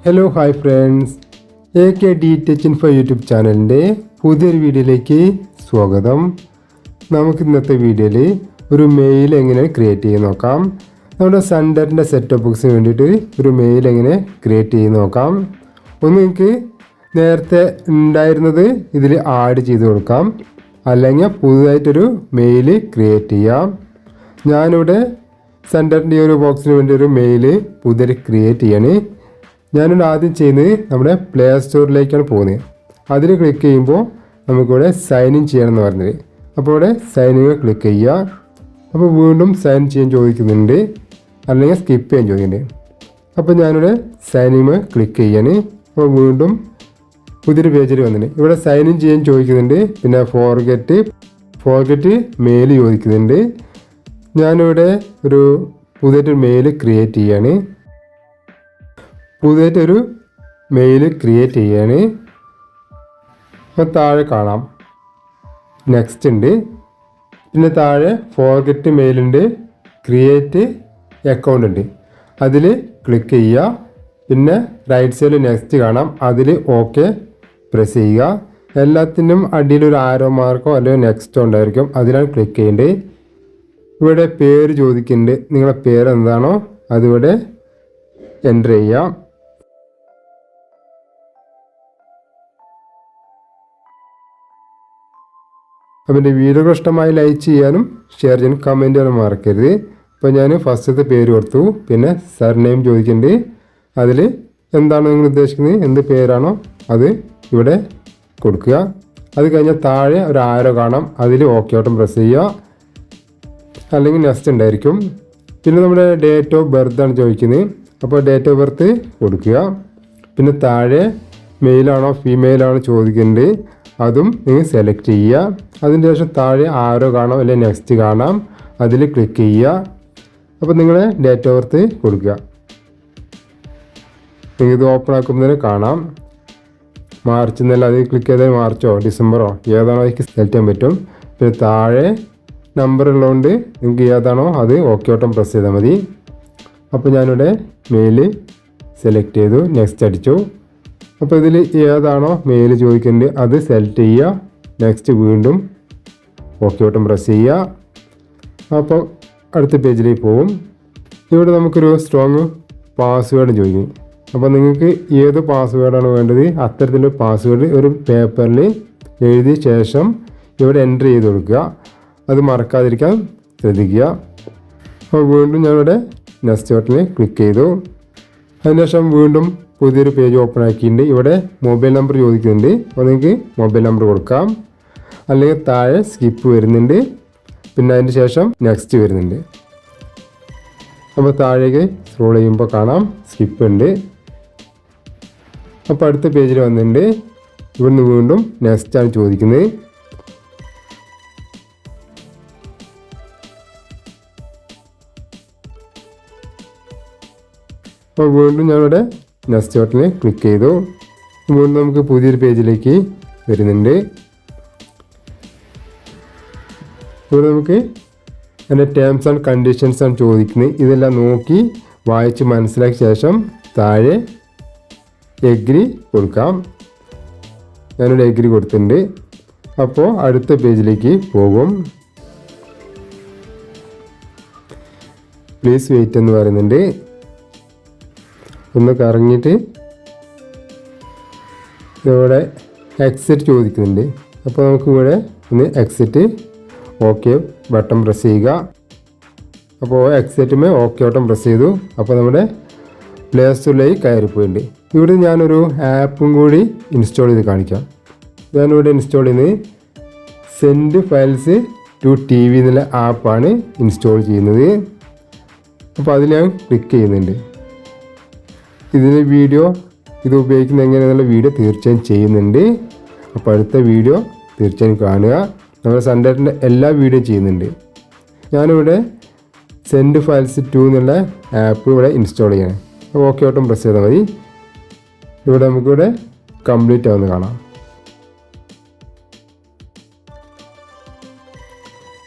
Hello hi friends, AK Tech Info YouTube ചാനലിൻ്റെ പുതിയൊരു വീഡിയോയിലേക്ക് സ്വാഗതം. നമുക്ക് ഇന്നത്തെ വീഡിയോയിൽ ഒരു മെയിൽ എങ്ങനെ ക്രിയേറ്റ് ചെയ്ത് നോക്കാം. നമ്മുടെ സൺഡറിൻ്റെ സെറ്റപ്പ് ബോക്സിന് വേണ്ടിയിട്ട് ഒരു മെയിൽ എങ്ങനെ ക്രിയേറ്റ് ചെയ്ത് നോക്കാം. ഒന്ന് നിങ്ങൾക്ക് നേരത്തെ ഉണ്ടായിരുന്നത് ഇതിൽ ആഡ് ചെയ്ത് കൊടുക്കാം, അല്ലെങ്കിൽ പുതുതായിട്ടൊരു മെയിൽ ക്രിയേറ്റ് ചെയ്യാം. ഞാനിവിടെ സെൻറ്ററിൻ്റെ ഒരു ബോക്സിന് വേണ്ടി ഒരു മെയിൽ പുതിയ ക്രിയേറ്റ് ചെയ്യാണ്. ഞാനിവിടെ ആദ്യം ചെയ്യുന്നത് നമ്മുടെ പ്ലേ സ്റ്റോറിലേക്കാണ് പോകുന്നത്. അതിൽ ക്ലിക്ക് ചെയ്യുമ്പോൾ നമുക്കിവിടെ സൈൻ ഇൻ ചെയ്യണമെന്ന് പറഞ്ഞത്. അപ്പോൾ ഇവിടെ സൈൻ ഇൻ ക്ലിക്ക് ചെയ്യുക. അപ്പോൾ വീണ്ടും സൈൻ ചെയ്യാൻ ചോദിക്കുന്നുണ്ട്, അല്ലെങ്കിൽ സ്കിപ്പ് ചെയ്യാൻ ചോദിക്കുന്നുണ്ട്. അപ്പോൾ ഞാനിവിടെ സൈൻ ഇൻ ക്ലിക്ക് ചെയ്യാണ്. അപ്പോൾ വീണ്ടും പുതിയൊരു പേജിൽ വന്നിട്ടുണ്ട്. ഇവിടെ സൈൻ ഇൻ ചെയ്യാൻ ചോദിക്കുന്നുണ്ട്, പിന്നെ ഫോർഗെറ്റ് മെയിൽ ചോദിക്കുന്നുണ്ട്. ഞാനിവിടെ ഒരു പുതിയൊരു മെയിൽ ക്രിയേറ്റ് ചെയ്യാണ്. അപ്പോൾ താഴെ കാണാം നെക്സ്റ്റ് ഉണ്ട്, പിന്നെ താഴെ ഫോർഗെറ്റ് മെയിൽ ഉണ്ട്, ക്രിയേറ്റ് അക്കൗണ്ട് ഉണ്ട്. അതിൽ ക്ലിക്ക് ചെയ്യുക. പിന്നെ റൈറ്റ് സൈഡിൽ നെക്സ്റ്റ് കാണാം, അതിൽ ഓക്കെ പ്രസ് ചെയ്യുക. എല്ലാത്തിനും അടിയിലൊരു ആരോ മാർക്കോ അല്ലെങ്കിൽ നെക്സ്റ്റോ ഉണ്ടായിരിക്കും, അതിലാണ് ക്ലിക്ക് ചെയ്യേണ്ടത്. ഇവിടെ പേര് ചോദിക്കുന്നുണ്ട്, നിങ്ങളുടെ പേര് എന്താണോ അതിവിടെ എൻ്റർ ചെയ്യാം. അപ്പോൾ എൻ്റെ വീഡിയോ ഇഷ്ടമായി ലൈക്ക് ചെയ്യാനും ഷെയർ ചെയ്യാനും കമൻറ്റ് ചെയ്യാനും മറക്കരുത്. അപ്പോൾ ഞാൻ ഫസ്റ്റത്തെ പേര് കൊടുത്തു, പിന്നെ സർനെയിം ചോദിക്കുന്നുണ്ട്. അതിൽ എന്താണോ നിങ്ങൾ ഉദ്ദേശിക്കുന്നത്, എന്ത് പേരാണോ അത് ഇവിടെ കൊടുക്കുക. അത് കഴിഞ്ഞാൽ താഴെ ഒരു ആരോ കാണാം, അതിൽ ഓക്കെ ഓട്ടം പ്രസ് ചെയ്യുക, അല്ലെങ്കിൽ നെക്സ്റ്റ് ഉണ്ടായിരിക്കും. പിന്നെ നമ്മുടെ ഡേറ്റ് ഓഫ് ബർത്ത് ആണ് ചോദിക്കുന്നത്, അപ്പോൾ ഡേറ്റ് ഓഫ് ബർത്ത് കൊടുക്കുക. പിന്നെ താഴെ മെയിലാണോ ഫീമെയിലാണോ ചോദിക്കുന്നുണ്ട്, അതും നിങ്ങൾ സെലക്ട് ചെയ്യുക. അതിന് ശേഷം താഴെ ആരോ കാണാം അല്ലെങ്കിൽ നെക്സ്റ്റ് കാണാം, അതിൽ ക്ലിക്ക് ചെയ്യുക. അപ്പോൾ നിങ്ങളെ ഡേറ്റ് ഓഫ് ബർത്ത് കൊടുക്കുക. നിങ്ങൾ ഇത് ഓപ്പൺ ആക്കുമ്പോൾ കാണാം മാർച്ച് എന്നല്ല, അതിൽ ക്ലിക്ക് ചെയ്താൽ മാർച്ചോ ഡിസംബറോ ഏതാണോ അതിലേക്ക് സെലക്ട് ചെയ്യാൻ പറ്റും. പിന്നെ താഴെ നമ്പർ ഉള്ളതുകൊണ്ട് നിങ്ങൾക്ക് ഏതാണോ അത് ഓക്കെ ഓട്ടം പ്രസ് ചെയ്താൽ മതി. അപ്പോൾ ഞാനിവിടെ മെയിൽ സെലക്ട് ചെയ്തു, നെക്സ്റ്റ് അടിച്ചു. അപ്പോൾ ഇതിൽ ഏതാണോ മെയിൽ ചോദിക്കുന്നത് അത് സെലക്ട് ചെയ്യുക, നെക്സ്റ്റ് വീണ്ടും ഓക്കെ ഓട്ടം പ്രസ് ചെയ്യുക. അപ്പോൾ അടുത്ത പേജിലേക്ക് പോകും. ഇവിടെ നമുക്കൊരു സ്ട്രോങ് പാസ്വേഡ് ചോദിക്കും. അപ്പോൾ നിങ്ങൾക്ക് ഏത് പാസ്വേഡാണ് വേണ്ടത് അത്തരത്തിലുള്ള പാസ്വേഡ് ഒരു പേപ്പറിൽ എഴുതിയ ശേഷം ഇവിടെ എൻ്റർ ചെയ്ത് കൊടുക്കുക. അത് മറക്കാതിരിക്കാൻ ശ്രദ്ധിക്കുക. അപ്പോൾ വീണ്ടും ഞാനിവിടെ നെക്സ്റ്റ് ബട്ടണിൽ ക്ലിക്ക് ചെയ്തു. അതിനുശേഷം വീണ്ടും പുതിയൊരു പേജ് ഓപ്പൺ ആക്കിയിട്ടുണ്ട്. ഇവിടെ മൊബൈൽ നമ്പർ ചോദിക്കുന്നുണ്ട്, അപ്പോൾ നിങ്ങൾക്ക് മൊബൈൽ നമ്പർ കൊടുക്കാം, അല്ലെങ്കിൽ താഴെ സ്കിപ്പ് വരുന്നുണ്ട്, പിന്നെ അതിന് ശേഷം നെക്സ്റ്റ് വരുന്നുണ്ട്. അപ്പോൾ താഴേക്ക് സ്ക്രോൾ ചെയ്യുമ്പോൾ കാണാം സ്കിപ്പ് ഉണ്ട്. അപ്പോൾ അടുത്ത പേജിൽ വന്നിട്ടുണ്ട്. ഇവിടുന്ന് വീണ്ടും നെക്സ്റ്റ് ആണ് ചോദിക്കുന്നത്. അപ്പോൾ വീണ്ടും ഞാനിവിടെ നെക്സ്റ്റ് ബട്ടണിൽ ക്ലിക്ക് ചെയ്തു. വീണ്ടും നമുക്ക് പുതിയൊരു പേജിലേക്ക് വരുന്നുണ്ട്. ഇവിടെ നമുക്ക് എൻ്റെ ടേംസ് ആൻഡ് കണ്ടീഷൻസ് ആണ് ചോദിക്കുന്നത്. ഇതെല്ലാം നോക്കി വായിച്ച് മനസ്സിലാക്കിയ ശേഷം താഴെ എഗ്രി കൊടുക്കാം. ഞാനിവിടെ എഗ്രി കൊടുത്തിട്ടുണ്ട്. അപ്പോൾ അടുത്ത പേജിലേക്ക് പോകും. പ്ലീസ് വെയിറ്റ് എന്ന് പറയുന്നുണ്ട്. ഒന്ന് കറങ്ങിയിട്ട് ഇവിടെ എക്സിറ്റ് ചോദിക്കുന്നുണ്ട്. അപ്പോൾ നമുക്ക് ഇവിടെ ഒന്ന് എക്സിറ്റ് ഓക്കെ ബട്ടൺ പ്രസ് ചെയ്യുക. അപ്പോൾ എക്സിറ്റുമേ ഓക്കെ ബട്ടൺ പ്രസ് ചെയ്തു. അപ്പോൾ നമ്മുടെ പ്ലേ സ്റ്റോറിലേക്ക് കയറിപ്പോയിട്ടുണ്ട്. ഇവിടെ ഞാനൊരു ആപ്പും കൂടി ഇൻസ്റ്റാൾ ചെയ്ത് കാണിക്കാം. ഞാനിവിടെ ഇൻസ്റ്റാൾ ചെയ്യുന്നത് സെൻഡ് ഫയൽസ് ടു TV എന്നുള്ള ആപ്പാണ് ഇൻസ്റ്റാൾ ചെയ്യുന്നത്. അപ്പോൾ അതിൽ ഞാൻ ക്ലിക്ക് ചെയ്യുന്നുണ്ട്. ഇതിന് വീഡിയോ ഇത് ഉപയോഗിക്കുന്നത് എങ്ങനെയെന്നുള്ള വീഡിയോ തീർച്ചയായും ചെയ്യുന്നുണ്ട്. അപ്പോൾ അടുത്ത വീഡിയോ തീർച്ചയായും കാണുക. നമ്മുടെ സൺഡറിൻ്റെ എല്ലാ വീഡിയോ ചെയ്യുന്നുണ്ട്. ഞാനിവിടെ സെൻഡ് ഫയൽസ് 2 എന്നുള്ള ആപ്പ് ഇവിടെ ഇൻസ്റ്റാൾ ചെയ്യണം. അപ്പോൾ ഓക്കെ ഓട്ടം പ്രസ് ചെയ്താൽ മതി. ഇവിടെ നമുക്കിവിടെ കംപ്ലീറ്റ് ആവുന്ന കാണാം.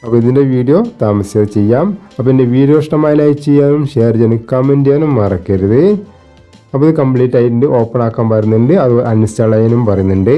അപ്പോൾ ഇതിൻ്റെ വീഡിയോ താമസിയാതെ ചെയ്യാം. അപ്പോൾ എൻ്റെ വീഡിയോ ഇഷ്ടമായി ലൈക്ക് ചെയ്യാനും ഷെയർ ചെയ്യാനും കമൻറ്റ് ചെയ്യാനും മറക്കരുത്. അപ്പോൾ ഇത് കംപ്ലീറ്റ് ആയിട്ട് ഓപ്പൺ ആക്കാൻ പറയുന്നുണ്ട്, അത് അൺഇൻസ്റ്റാൾ ചെയ്യാനും പറയുന്നുണ്ട്.